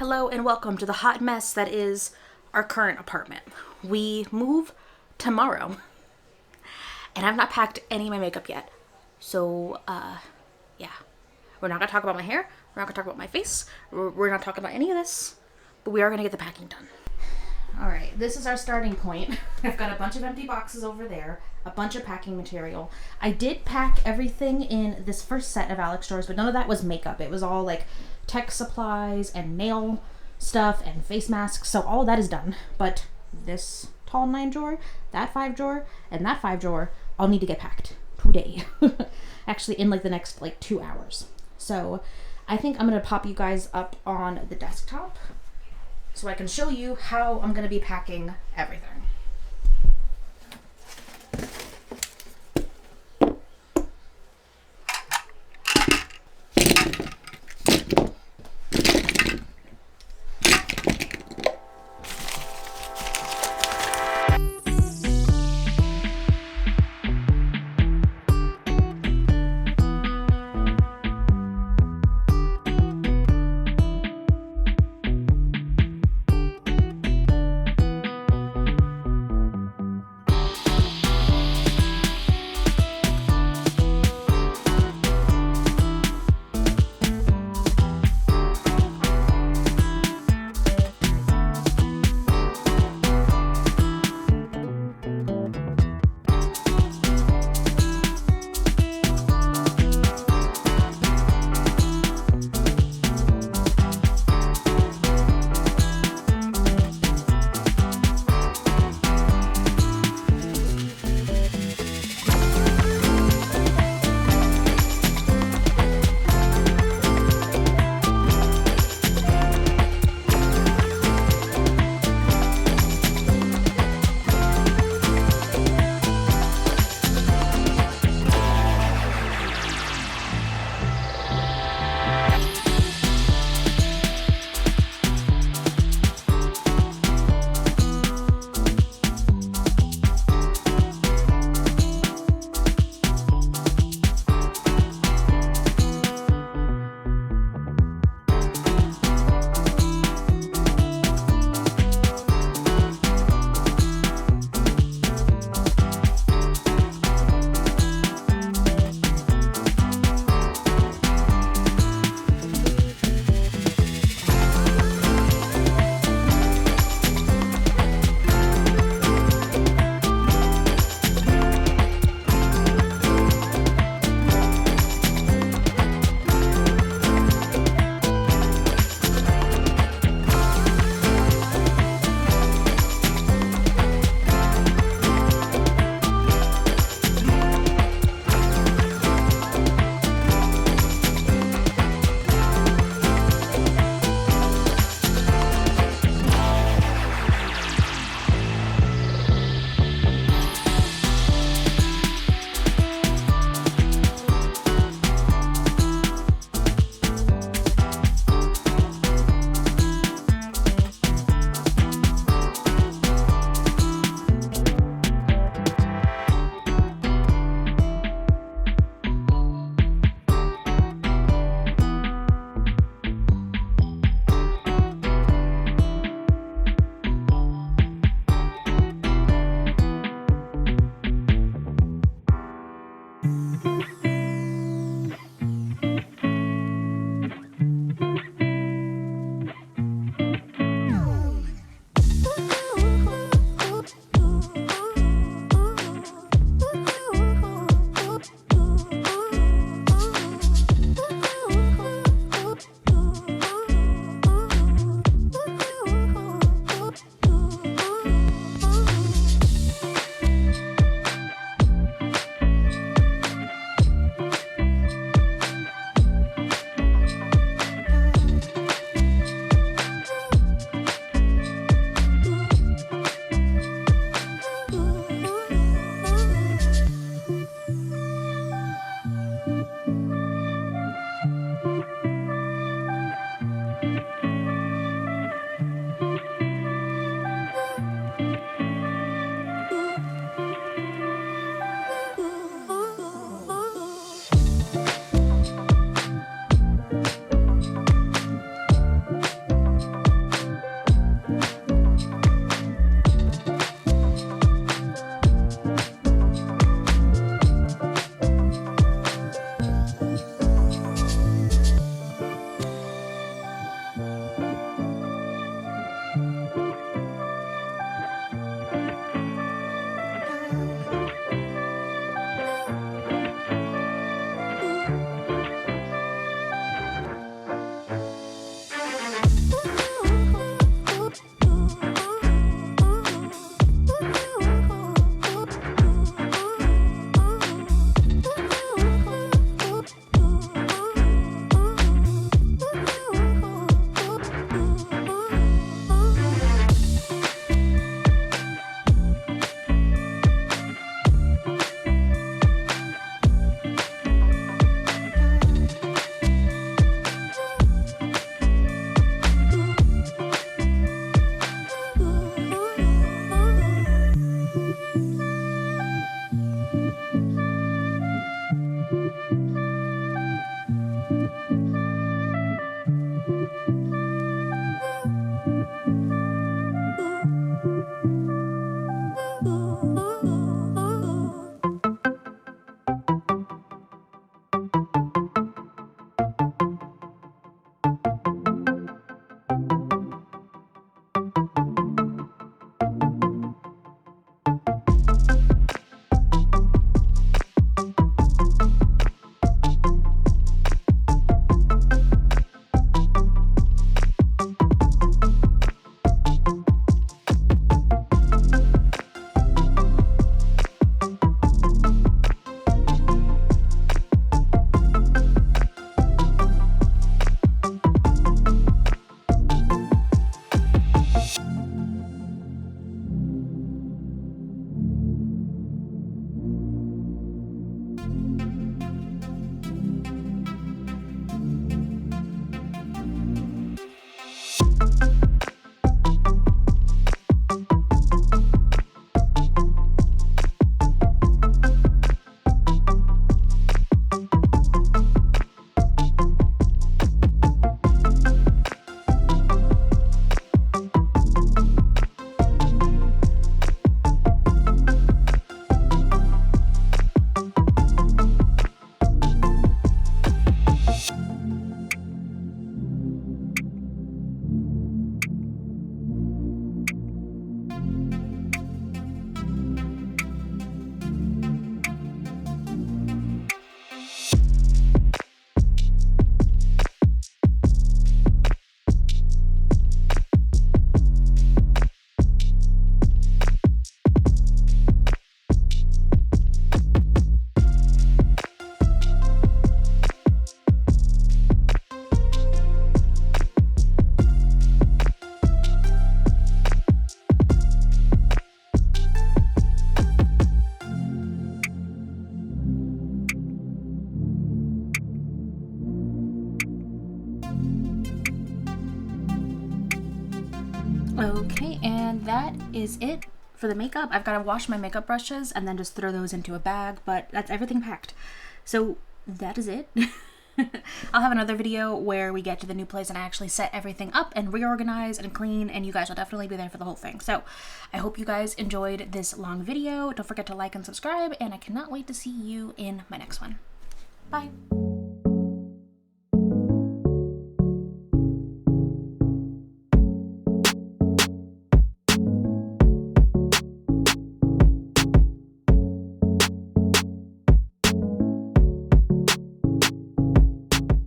Hello and welcome to the hot mess that is our current apartment. We move tomorrow and I've not packed any of my makeup yet. So, yeah. We're not gonna talk about my hair. We're not gonna talk about my face. We're not talking about any of this, but we are gonna get the packing done. All right, this is our starting point. I've got a bunch of empty boxes over there, a bunch of packing material. I did pack everything in this first set of Alex drawers, but none of that was makeup. It was all like tech supplies and nail stuff and face masks. So all of that is done. But this tall 9 drawer, that 5 drawer, and that 5 drawer, I'll need to get packed today. Actually, in like the next 2 hours. So I think I'm gonna pop you guys up on the desktop so I can show you how I'm gonna be packing everything. Okay, and that is it for the makeup. I've got to wash my makeup brushes and then just throw those into a bag, but that's everything packed. So that is it. I'll have another video where we get to the new place and I actually set everything up and reorganize and clean, and you guys will definitely be there for the whole thing. So I hope you guys enjoyed this long video. Don't forget to like and subscribe, and I cannot wait to see you in my next one. Bye.